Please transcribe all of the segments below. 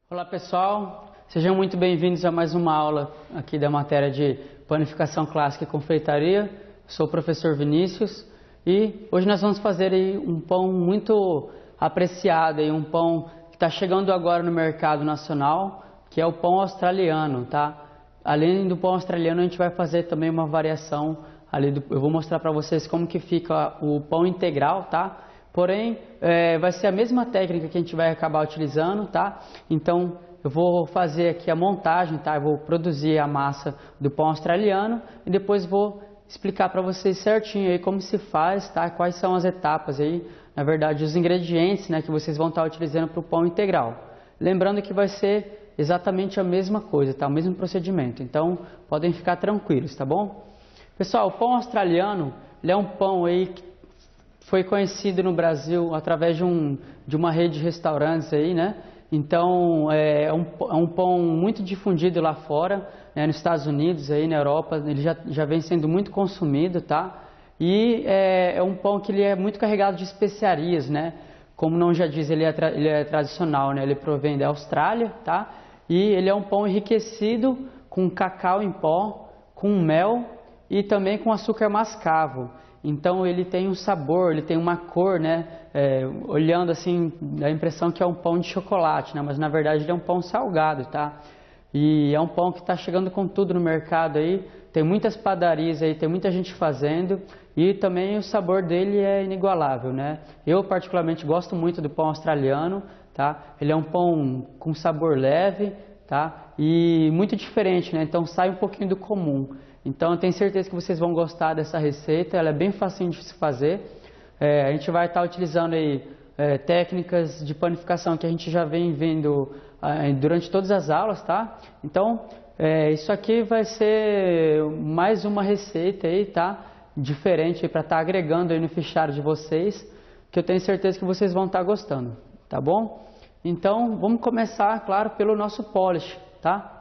Olá pessoal, sejam muito bem-vindos a mais uma aula aqui da matéria de panificação clássica e confeitaria. Sou o professor Vinícius e hoje nós vamos fazer aí um pão muito apreciado, aí, um pão que está chegando agora no mercado nacional, que é o pão australiano, tá? Além do pão australiano, a gente vai fazer também uma variação ali, eu vou mostrar para vocês como que fica o pão integral, tá? Porém, vai ser a mesma técnica que a gente vai acabar utilizando, tá? Então, eu vou fazer aqui a montagem, tá? Eu vou produzir a massa do pão australiano e depois vou explicar para vocês certinho aí como se faz, tá? Quais são as etapas aí, na verdade, os ingredientes, né, que vocês vão estar utilizando para o pão integral. Lembrando que vai ser exatamente a mesma coisa, tá? O mesmo procedimento. Então, podem ficar tranquilos, tá bom? Pessoal, o pão australiano, ele é um pão aí que foi conhecido no Brasil através de uma rede de restaurantes aí, né? Então, é um pão muito difundido lá fora, né? Nos Estados Unidos, aí na Europa, ele já vem sendo muito consumido, tá? E é um pão que ele é muito carregado de especiarias, né? Como o nome já diz, ele é tradicional, né? Ele provém da Austrália, tá? E ele é um pão enriquecido com cacau em pó, com mel e também com açúcar mascavo. Então ele tem um sabor, ele tem uma cor, né? Olhando assim, dá a impressão que é um pão de chocolate, né? Mas na verdade ele é um pão salgado, tá? E é um pão que está chegando com tudo no mercado aí. Tem muitas padarias aí, tem muita gente fazendo. E também o sabor dele é inigualável, né? Eu particularmente gosto muito do pão australiano, tá? Ele é um pão com sabor leve, tá? E muito diferente, né? Então sai um pouquinho do comum. Então eu tenho certeza que vocês vão gostar dessa receita, ela é bem facinho de se fazer. A gente vai estar utilizando aí técnicas de panificação que a gente já vem vendo durante todas as aulas, tá? Então isso aqui vai ser mais uma receita aí, tá? Diferente para estar agregando aí no fichário de vocês, que eu tenho certeza que vocês vão estar gostando, tá bom? Então vamos começar, claro, pelo nosso polish, tá?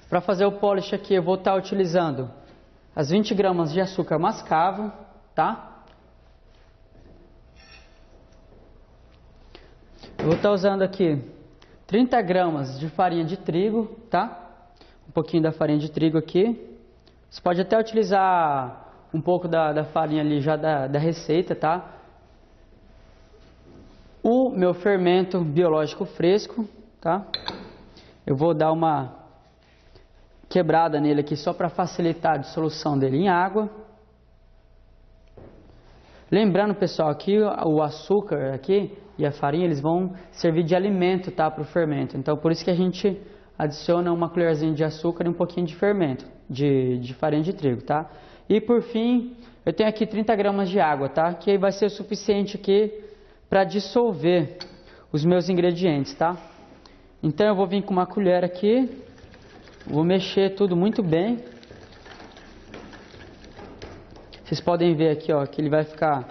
Para fazer o polish aqui eu vou estar utilizando as 20 gramas de açúcar mascavo, tá? Eu vou estar usando aqui 30 gramas de farinha de trigo, tá? Um pouquinho da farinha de trigo aqui. Você pode até utilizar um pouco da farinha ali já da receita, tá? O meu fermento biológico fresco, tá? Eu vou dar uma quebrada nele aqui só para facilitar a dissolução dele em água. Lembrando, pessoal, que o açúcar aqui e a farinha, eles vão servir de alimento, tá, para o fermento. Então, por isso que a gente adiciona uma colherzinha de açúcar e um pouquinho de fermento, de farinha de trigo, tá? E por fim, eu tenho aqui 30 gramas de água, tá? Que vai ser o suficiente aqui para dissolver os meus ingredientes, tá? Então, eu vou vir com uma colher aqui. Vou mexer tudo muito bem. Vocês podem ver aqui, ó, que ele vai ficar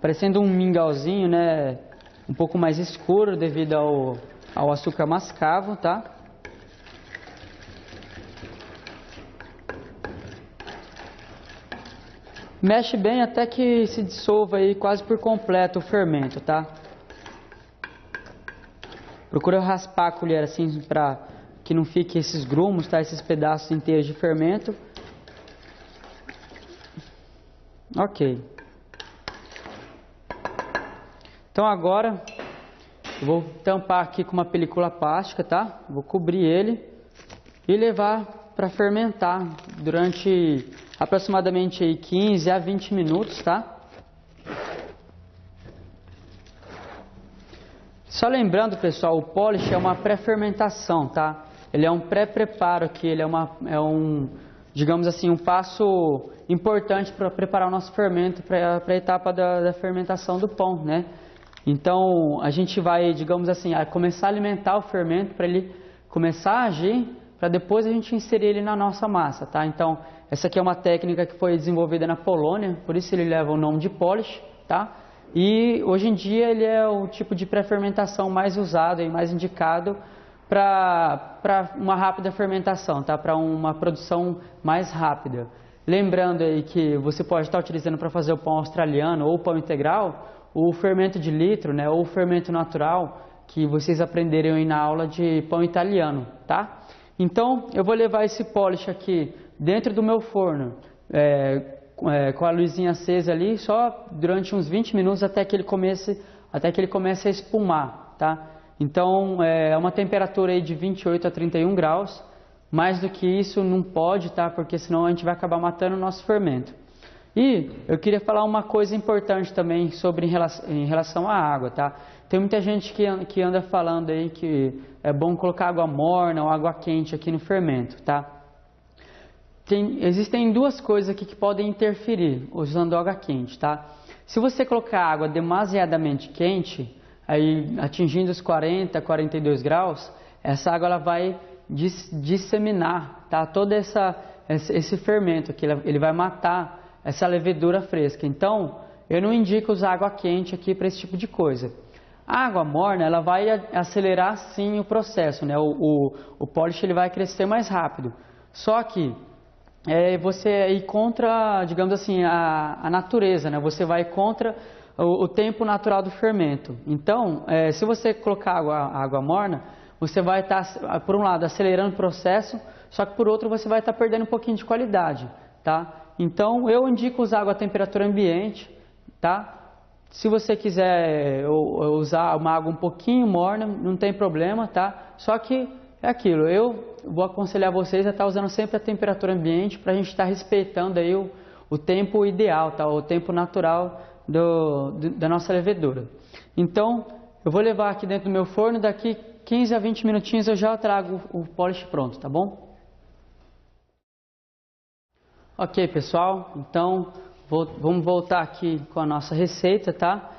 parecendo um mingauzinho, né? Um pouco mais escuro devido ao açúcar mascavo, tá? Mexe bem até que se dissolva aí quase por completo o fermento, tá? Procura raspar a colher assim para que não fique esses grumos, tá? Esses pedaços inteiros de fermento. Ok. Então agora eu vou tampar aqui com uma película plástica, tá? Vou cobrir ele e levar para fermentar durante aproximadamente aí 15 a 20 minutos, tá? Só lembrando, pessoal, o polish é uma pré-fermentação, tá? Ele é um pré-preparo aqui, ele é um, digamos assim, um passo importante para preparar o nosso fermento para a etapa da fermentação do pão, né? Então, a gente vai, digamos assim, começar a alimentar o fermento para ele começar a agir, para depois a gente inserir ele na nossa massa, tá? Então, essa aqui é uma técnica que foi desenvolvida na Polônia, por isso ele leva o nome de polish, tá? E hoje em dia ele é o tipo de pré-fermentação mais usado e mais indicado para uma rápida fermentação, tá? Para uma produção mais rápida. Lembrando aí que você pode estar utilizando para fazer o pão australiano ou o pão integral, o fermento de litro, né? Ou o fermento natural, que vocês aprenderam aí na aula de pão italiano, tá? Então, eu vou levar esse polish aqui dentro do meu forno, com a luzinha acesa ali, só durante uns 20 minutos até que ele comece a espumar, tá? Então, é uma temperatura aí de 28 a 31 graus, mais do que isso não pode, tá? Porque senão a gente vai acabar matando o nosso fermento. E eu queria falar uma coisa importante também em relação à água, tá? Tem muita gente que anda falando aí que é bom colocar água morna ou água quente aqui no fermento, tá? Existem duas coisas aqui que podem interferir usando água quente, tá? Se você colocar água demasiadamente quente, aí atingindo os 40, 42 graus, essa água ela vai disseminar, tá? Todo esse fermento aqui, ele vai matar essa levedura fresca. Então, eu não indico usar água quente aqui para esse tipo de coisa. A água morna, ela vai acelerar sim o processo, né? O polish ele vai crescer mais rápido. Só que você ir contra, digamos assim, a natureza, né? Você vai contra o tempo natural do fermento. Então, se você colocar água morna, você vai estar, por um lado, acelerando o processo, só que por outro você vai estar perdendo um pouquinho de qualidade, tá? Então, eu indico usar água a temperatura ambiente, tá? Se você quiser usar uma água um pouquinho morna, não tem problema, tá? Só que é aquilo, eu vou aconselhar vocês a estar usando sempre a temperatura ambiente para a gente estar respeitando aí o tempo ideal, tá? O tempo natural da nossa levedura. Então, eu vou levar aqui dentro do meu forno, daqui 15 a 20 minutinhos eu já trago o polish pronto, tá bom? Ok, pessoal, então vamos voltar aqui com a nossa receita, tá?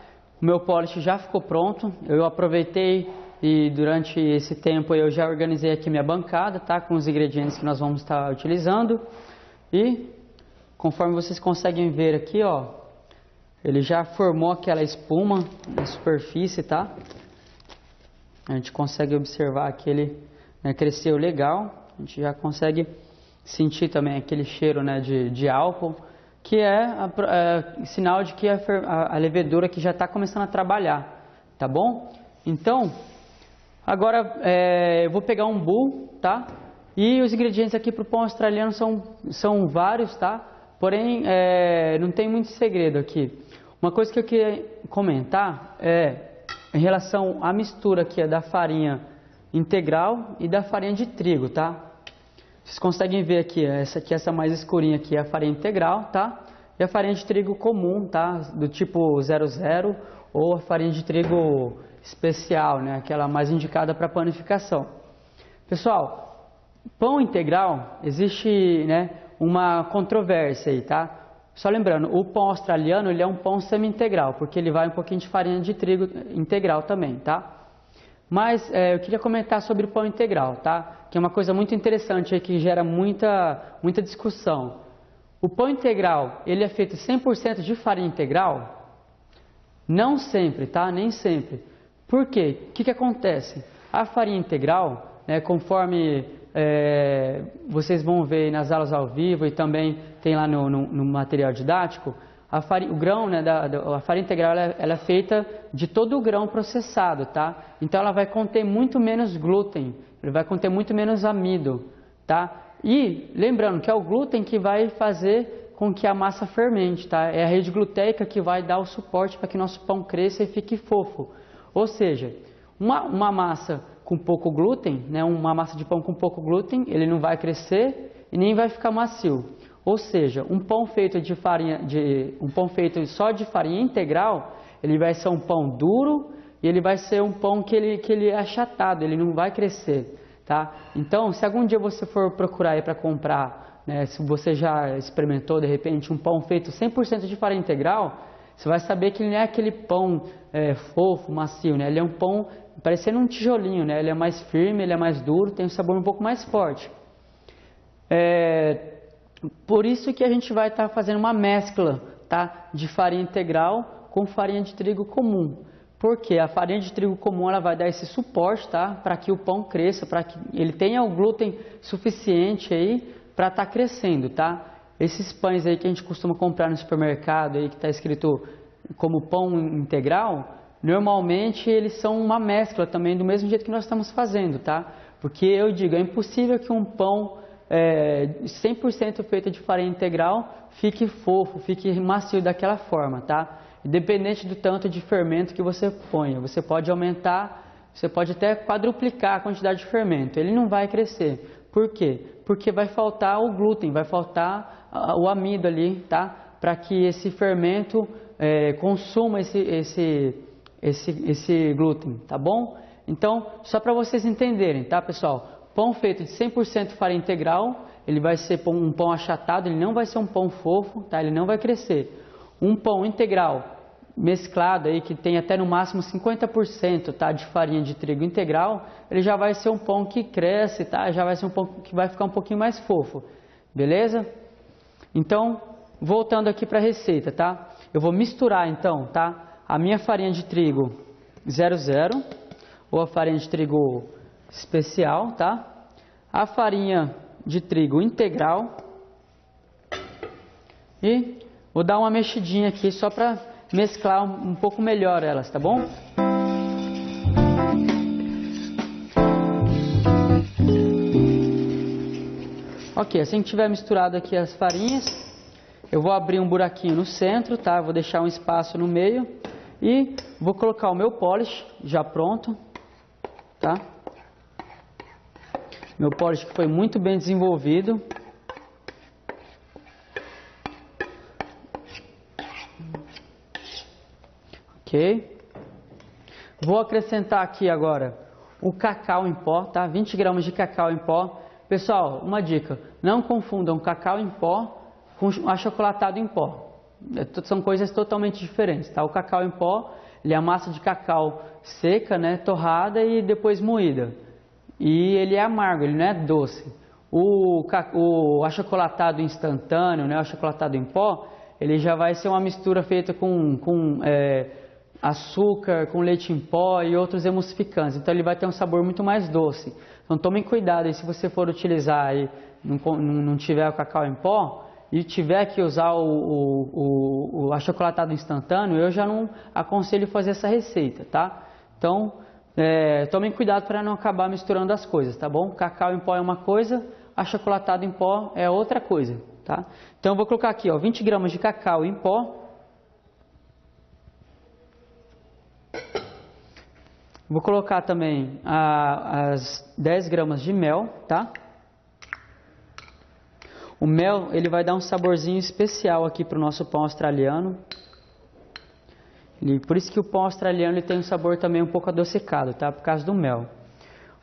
O meu polish já ficou pronto, eu aproveitei e durante esse tempo eu já organizei aqui minha bancada, tá? Com os ingredientes que nós vamos estar utilizando. E conforme vocês conseguem ver aqui, ó, ele já formou aquela espuma na superfície, tá? A gente consegue observar que ele cresceu legal, a gente já consegue sentir também aquele cheiro, né, de álcool, que é sinal de que a levedura que já está começando a trabalhar, tá bom? Então, agora eu vou pegar um bowl, tá? E os ingredientes aqui para o pão australiano são vários, tá? Porém, não tem muito segredo aqui. Uma coisa que eu queria comentar em relação à mistura aqui da farinha integral e da farinha de trigo, tá? Vocês conseguem ver aqui, essa mais escurinha aqui é a farinha integral, tá? E a farinha de trigo comum, tá? Do tipo 00 ou a farinha de trigo especial, né? Aquela mais indicada para panificação. Pessoal, pão integral, existe, né, uma controvérsia aí, tá? Só lembrando, o pão australiano ele é um pão semi-integral, porque ele vai um pouquinho de farinha de trigo integral também, tá? Mas eu queria comentar sobre o pão integral, tá? Que é uma coisa muito interessante aí, que gera muita discussão. O pão integral, ele é feito 100% de farinha integral? Não sempre, tá? Nem sempre. Por quê? O que acontece? A farinha integral, né, conforme vocês vão ver nas aulas ao vivo e também tem lá no material didático, o grão, né, a farinha integral ela é feita de todo o grão processado, tá? Então ela vai conter muito menos glúten, ele vai conter muito menos amido, tá? E lembrando que é o glúten que vai fazer com que a massa fermente, tá? É a rede gluteica que vai dar o suporte para que nosso pão cresça e fique fofo. Ou seja, uma massa com pouco glúten, né, uma massa de pão com pouco glúten, ele não vai crescer e nem vai ficar macio. Ou seja, um pão feito só de farinha integral, ele vai ser um pão duro e ele vai ser um pão que ele é achatado, ele não vai crescer, tá? Então, se algum dia você for procurar aí para comprar, né, se você já experimentou de repente um pão feito 100% de farinha integral, você vai saber que ele não é aquele pão fofo, macio, né? Ele é um pão parecendo um tijolinho, né? Ele é mais firme, ele é mais duro, tem um sabor um pouco mais forte. Por isso que a gente vai estar fazendo uma mescla, tá? De farinha integral com farinha de trigo comum. Porque a farinha de trigo comum ela vai dar esse suporte, tá? Para que o pão cresça, para que ele tenha o glúten suficiente aí para estar crescendo, tá? Esses pães aí que a gente costuma comprar no supermercado aí que está escrito como pão integral, normalmente eles são uma mescla também, do mesmo jeito que nós estamos fazendo, tá? Porque eu digo, é impossível que um pão 100% feito de farinha integral fique fofo, fique macio daquela forma, tá? Independente do tanto de fermento que você ponha, você pode aumentar, você pode até quadruplicar a quantidade de fermento, ele não vai crescer. Por quê? Porque vai faltar o glúten, vai faltar o amido ali, tá? Para que esse fermento consuma esse glúten, tá bom? Então, só para vocês entenderem, tá, pessoal? Pão feito de 100% farinha integral, ele vai ser um pão achatado, ele não vai ser um pão fofo, tá? Ele não vai crescer. Um pão integral mesclado aí, que tem até no máximo 50%, tá, de farinha de trigo integral, ele já vai ser um pão que cresce, tá? Já vai ser um pão que vai ficar um pouquinho mais fofo, beleza? Então, voltando aqui para a receita, tá? Eu vou misturar então, tá? A minha farinha de trigo 00 ou a farinha de trigo especial, tá? A farinha de trigo integral e vou dar uma mexidinha aqui só para mesclar um pouco melhor elas, tá bom? Ok, assim que tiver misturado aqui as farinhas, eu vou abrir um buraquinho no centro, tá? Vou deixar um espaço no meio e vou colocar o meu polish já pronto, tá? Meu polish que foi muito bem desenvolvido. Ok. Vou acrescentar aqui agora o cacau em pó, tá? 20 gramas de cacau em pó. Pessoal, uma dica, não confundam cacau em pó com achocolatado em pó. São coisas totalmente diferentes, tá? O cacau em pó, ele é a massa de cacau seca, né, torrada e depois moída. E ele é amargo, ele não é doce. O achocolatado instantâneo, né, o achocolatado em pó, ele já vai ser uma mistura feita com açúcar, com leite em pó e outros emulsificantes. Então ele vai ter um sabor muito mais doce. Então tomem cuidado aí, se você for utilizar e não tiver o cacau em pó e tiver que usar o achocolatado instantâneo, eu já não aconselho fazer essa receita, tá? Então tomem cuidado para não acabar misturando as coisas, tá bom? Cacau em pó é uma coisa, achocolatado em pó é outra coisa, tá? Então eu vou colocar aqui, ó, 20 gramas de cacau em pó. Vou colocar também as 10 gramas de mel, tá? O mel, ele vai dar um saborzinho especial aqui para o nosso pão australiano. Por isso que o pão australiano ele tem um sabor também um pouco adocicado, tá? Por causa do mel.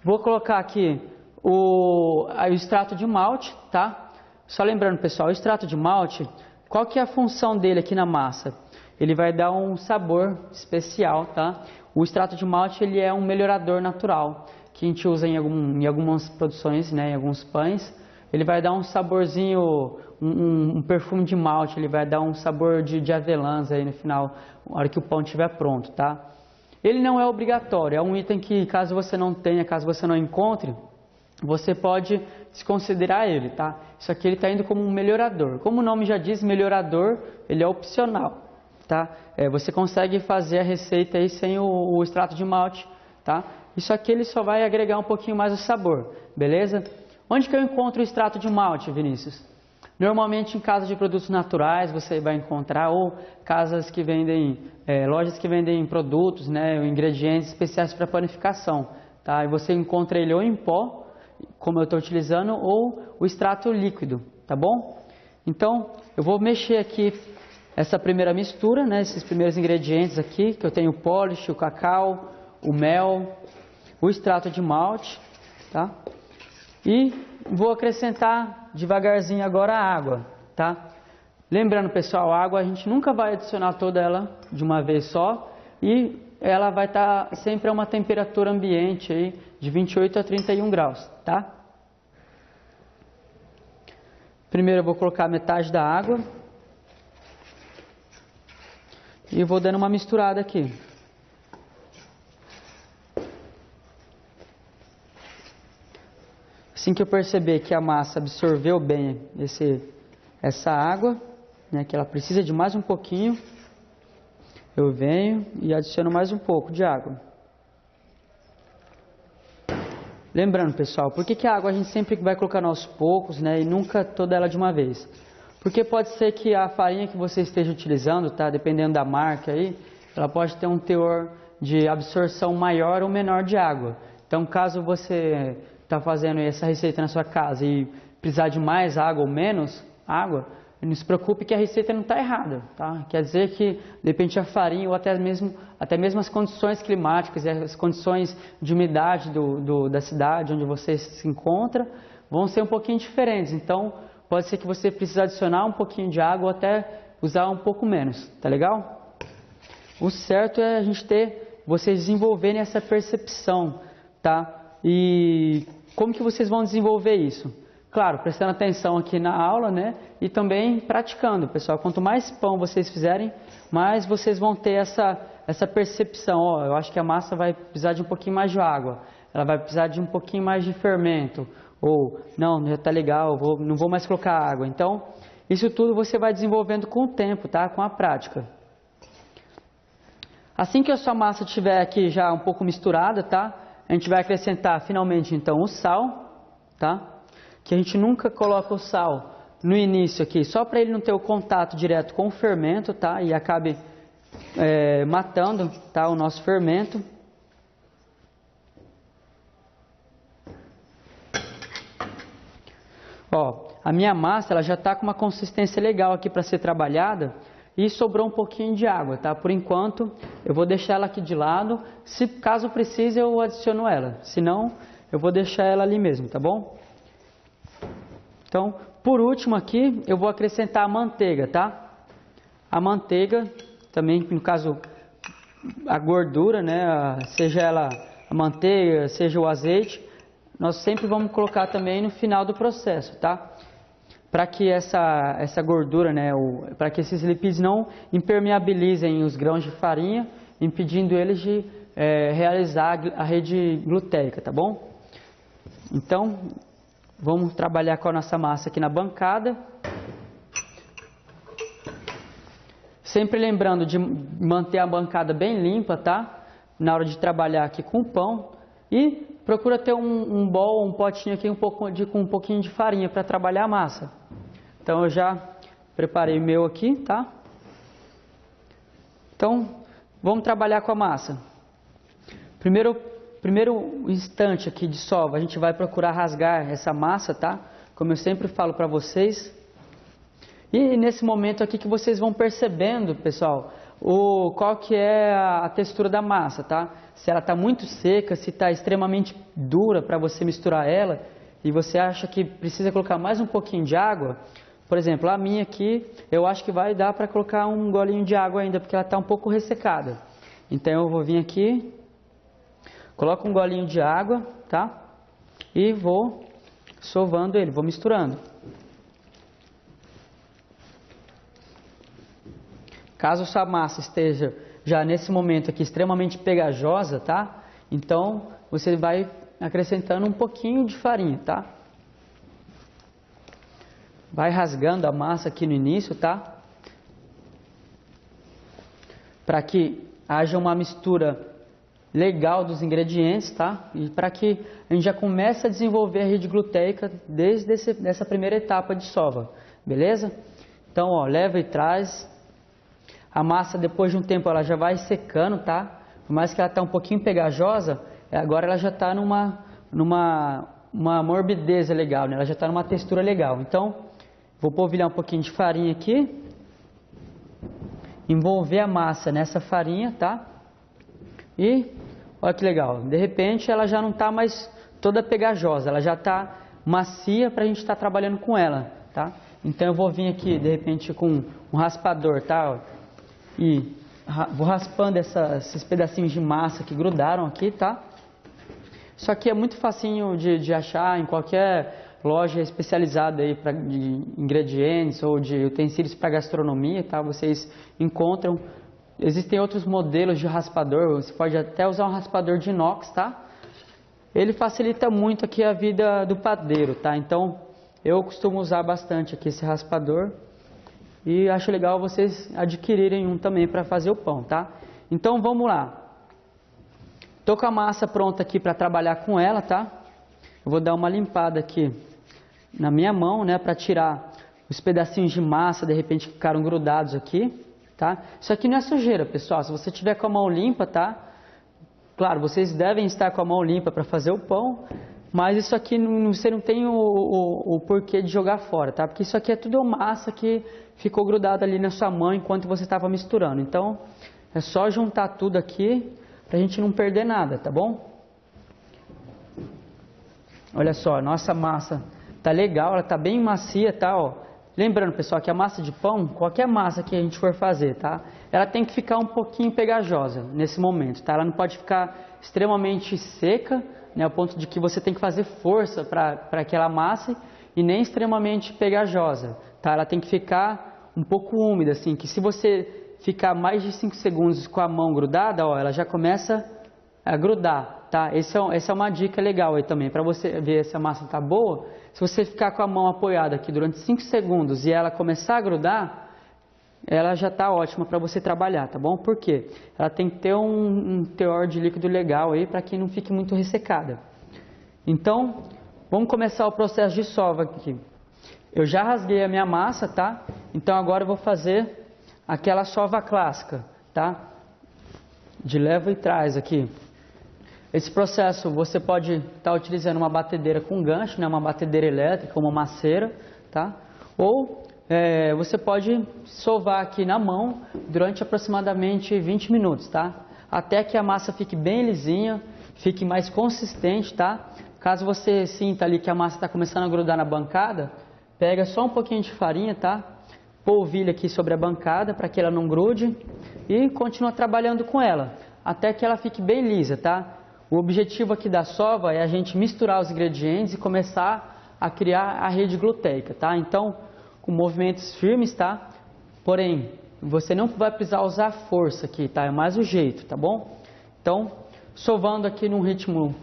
Vou colocar aqui o extrato de malte, tá? Só lembrando, pessoal, o extrato de malte, qual que é a função dele aqui na massa? Ele vai dar um sabor especial, tá? O extrato de malte ele é um melhorador natural que a gente usa em algumas produções, né, em alguns pães. Ele vai dar um saborzinho, um perfume de malte, ele vai dar um sabor de avelãs aí no final, na hora que o pão estiver pronto, tá? Ele não é obrigatório, é um item que caso você não tenha, caso você não encontre, você pode desconsiderar ele, tá? Isso aqui ele está indo como um melhorador. Como o nome já diz, melhorador, ele é opcional. Tá? Você consegue fazer a receita aí sem o extrato de malte, tá? Isso aqui ele só vai agregar um pouquinho mais o sabor, beleza? Onde que eu encontro o extrato de malte, Vinícius? Normalmente em casas de produtos naturais você vai encontrar, ou casas que vendem, lojas que vendem produtos, né, ingredientes especiais para panificação, tá? E você encontra ele ou em pó, como eu estou utilizando, ou o extrato líquido, tá bom? Então eu vou mexer aqui essa primeira mistura, né, esses primeiros ingredientes aqui, que eu tenho o polish, o cacau, o mel, o extrato de malte, tá? E vou acrescentar devagarzinho agora a água, tá? Lembrando, pessoal, a água a gente nunca vai adicionar toda ela de uma vez só e ela vai estar sempre a uma temperatura ambiente aí de 28 a 31 graus, tá? Primeiro eu vou colocar metade da água. E vou dando uma misturada aqui. Assim que eu perceber que a massa absorveu bem essa água, né, que ela precisa de mais um pouquinho, eu venho e adiciono mais um pouco de água. Lembrando, pessoal, por que a água a gente sempre vai colocando aos poucos, né, e nunca toda ela de uma vez? Porque pode ser que a farinha que você esteja utilizando, tá, dependendo da marca aí, ela pode ter um teor de absorção maior ou menor de água. Então, caso você está fazendo essa receita na sua casa e precisar de mais água ou menos água, não se preocupe que a receita não está errada, tá? Quer dizer que, de repente, a farinha ou até mesmo as condições climáticas e as condições de umidade da cidade onde você se encontra vão ser um pouquinho diferentes. Então, pode ser que você precise adicionar um pouquinho de água ou até usar um pouco menos, tá legal? O certo é a gente vocês desenvolverem essa percepção, tá? E como que vocês vão desenvolver isso? Claro, prestando atenção aqui na aula, né? E também praticando, pessoal. Quanto mais pão vocês fizerem, mais vocês vão ter essa percepção. Ó, eu acho que a massa vai precisar de um pouquinho mais de água. Ela vai precisar de um pouquinho mais de fermento. Ou, não, já está legal, não vou mais colocar água. Então, isso tudo você vai desenvolvendo com o tempo, tá? Com a prática. Assim que a sua massa estiver aqui já um pouco misturada, tá? A gente vai acrescentar finalmente, então, o sal, tá? Que a gente nunca coloca o sal no início aqui, só para ele não ter o contato direto com o fermento, tá? E acabe matando, tá, o nosso fermento. Ó, a minha massa ela já está com uma consistência legal aqui para ser trabalhada e sobrou um pouquinho de água, tá? Por enquanto eu vou deixar ela aqui de lado, se caso precise eu adiciono ela, se não eu vou deixar ela ali mesmo, tá bom? Então, por último aqui, eu vou acrescentar a manteiga, tá? A manteiga, também, no caso, a gordura, né? Seja ela a manteiga, seja o azeite, nós sempre vamos colocar também no final do processo, tá? Para que essa gordura, né? Para que esses lipídios não impermeabilizem os grãos de farinha, impedindo eles de realizar a rede gluteica, tá bom? Então, vamos trabalhar com a nossa massa aqui na bancada. Sempre lembrando de manter a bancada bem limpa, tá? Na hora de trabalhar aqui com o pão. E procura ter um bowl, um potinho aqui com um pouquinho de farinha para trabalhar a massa. Então eu já preparei o meu aqui, tá? Então, vamos trabalhar com a massa. Primeiro instante aqui de sova, a gente vai procurar rasgar essa massa, tá? Como eu sempre falo para vocês. E nesse momento aqui que vocês vão percebendo, pessoal, qual que é a textura da massa, tá? Se ela está muito seca, se está extremamente dura para você misturar ela e você acha que precisa colocar mais um pouquinho de água, por exemplo, a minha aqui, eu acho que vai dar para colocar um golinho de água ainda, porque ela está um pouco ressecada. Então eu vou vir aqui, coloco um golinho de água, tá? E vou sovando ele, vou misturando. Caso sua massa esteja já nesse momento aqui extremamente pegajosa, tá? Então você vai acrescentando um pouquinho de farinha, tá? Vai rasgando a massa aqui no início, tá? Para que haja uma mistura legal dos ingredientes, tá? E para que a gente já comece a desenvolver a rede gluteica desde essa primeira etapa de sova, beleza? Então, ó, leva e traz. A massa, depois de um tempo, ela já vai secando, tá? Por mais que ela tá um pouquinho pegajosa, agora ela já está numa morbidez legal, né? Ela já está numa textura legal. Então, vou polvilhar um pouquinho de farinha aqui. Envolver a massa nessa farinha, tá? E, olha que legal, de repente ela já não está mais toda pegajosa, ela já está macia para a gente estar trabalhando com ela, tá? Então eu vou vir aqui, de repente, com um raspador, tá? E vou raspando esses pedacinhos de massa que grudaram aqui, tá? Isso aqui é muito facinho de achar em qualquer loja especializada aí de ingredientes ou de utensílios para gastronomia, tá? Vocês encontram. Existem outros modelos de raspador, você pode até usar um raspador de inox, tá? Ele facilita muito aqui a vida do padeiro, tá? Então, eu costumo usar bastante aqui esse raspador. e acho legal vocês adquirirem um também para fazer o pão, tá? Então vamos lá. Tô com a massa pronta aqui para trabalhar com ela, tá? Eu vou dar uma limpada aqui na minha mão, né, para tirar os pedacinhos de massa, de repente que ficaram grudados aqui, tá? Isso aqui não é sujeira, pessoal. Se você tiver com a mão limpa, tá? Claro, vocês devem estar com a mão limpa para fazer o pão, mas isso aqui você não tem o porquê de jogar fora, tá? Porque isso aqui é tudo massa que ficou grudada ali na sua mão enquanto você estava misturando. Então, é só juntar tudo aqui para a gente não perder nada, tá bom? Olha só, nossa massa tá legal, ela tá bem macia, tá? Ó. Lembrando, pessoal, que a massa de pão, qualquer massa que a gente for fazer, tá? Ela tem que ficar um pouquinho pegajosa nesse momento, tá? Ela não pode ficar extremamente seca, né? Ao ponto de que você tem que fazer força para que ela amasse, e nem extremamente pegajosa, tá? Ela tem que ficar um pouco úmida, assim, que se você ficar mais de 5 segundos com a mão grudada, ó, ela já começa a grudar, tá? Essa é uma dica legal aí também, para você ver se a massa tá boa. Se você ficar com a mão apoiada aqui durante 5 segundos e ela começar a grudar, ela já tá ótima para você trabalhar, tá bom? Por quê? Ela tem que ter um teor de líquido legal aí para que não fique muito ressecada. Então, vamos começar o processo de sova aqui. Eu já rasguei a minha massa, tá? Então agora eu vou fazer aquela sova clássica, tá? De leva e trás aqui. Esse processo você pode estar utilizando uma batedeira com gancho, né? Uma batedeira elétrica, uma maceira, tá? Ou você pode sovar aqui na mão durante aproximadamente 20 minutos, tá? Até que a massa fique bem lisinha, fique mais consistente, tá? Caso você sinta ali que a massa está começando a grudar na bancada, pega só um pouquinho de farinha, tá? Polvilha aqui sobre a bancada para que ela não grude e continua trabalhando com ela até que ela fique bem lisa, tá? O objetivo aqui da sova é a gente misturar os ingredientes e começar a criar a rede gluteica, tá? Então, com movimentos firmes, tá? Porém, você não vai precisar usar força aqui, tá? É mais o jeito, tá bom? Então, sovando aqui num ritmo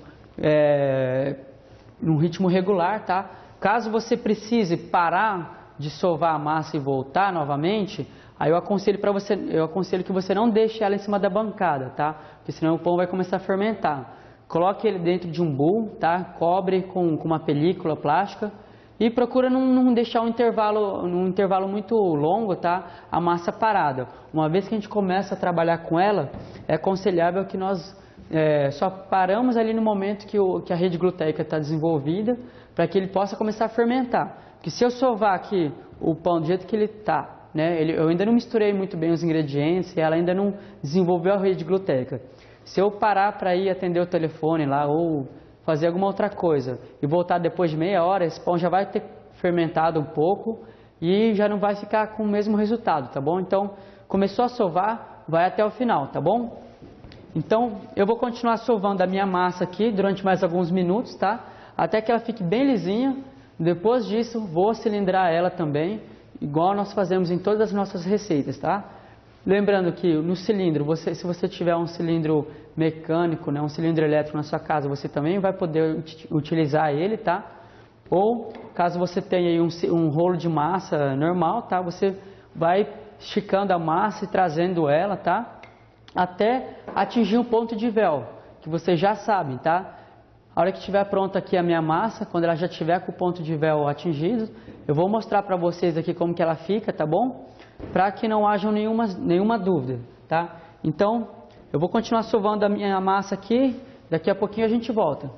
regular, tá? Caso você precise parar de sovar a massa e voltar novamente, aí eu aconselho que você não deixe ela em cima da bancada, tá? Porque senão o pão vai começar a fermentar. Coloque ele dentro de um bowl, tá? Cobre com uma película plástica e procura não deixar num intervalo muito longo, tá? A massa parada. Uma vez que a gente começa a trabalhar com ela, é aconselhável que nós só paramos ali no momento que a rede gluteica está desenvolvida, para que ele possa começar a fermentar. Porque se eu sovar aqui o pão do jeito que ele está, né? Eu ainda não misturei muito bem os ingredientes e ela ainda não desenvolveu a rede gluteica. Se eu parar para ir atender o telefone lá ou fazer alguma outra coisa e voltar depois de meia hora, esse pão já vai ter fermentado um pouco e já não vai ficar com o mesmo resultado, tá bom? Então, começou a sovar, vai até o final, tá bom? Então, eu vou continuar sovando a minha massa aqui durante mais alguns minutos, tá? Até que ela fique bem lisinha. Depois disso, vou cilindrar ela também, igual nós fazemos em todas as nossas receitas, tá? Lembrando que no cilindro, se você tiver um cilindro mecânico, né, um cilindro elétrico na sua casa, você também vai poder utilizar ele, tá? Ou, caso você tenha aí um rolo de massa normal, tá? Você vai esticando a massa e trazendo ela, tá? Até atingir um ponto de véu, que vocês já sabem, tá? A hora que estiver pronta aqui a minha massa, quando ela já estiver com o ponto de véu atingido, eu vou mostrar para vocês aqui como que ela fica, tá bom? Para que não haja nenhuma dúvida, tá? Então, eu vou continuar sovando a minha massa aqui, daqui a pouquinho a gente volta.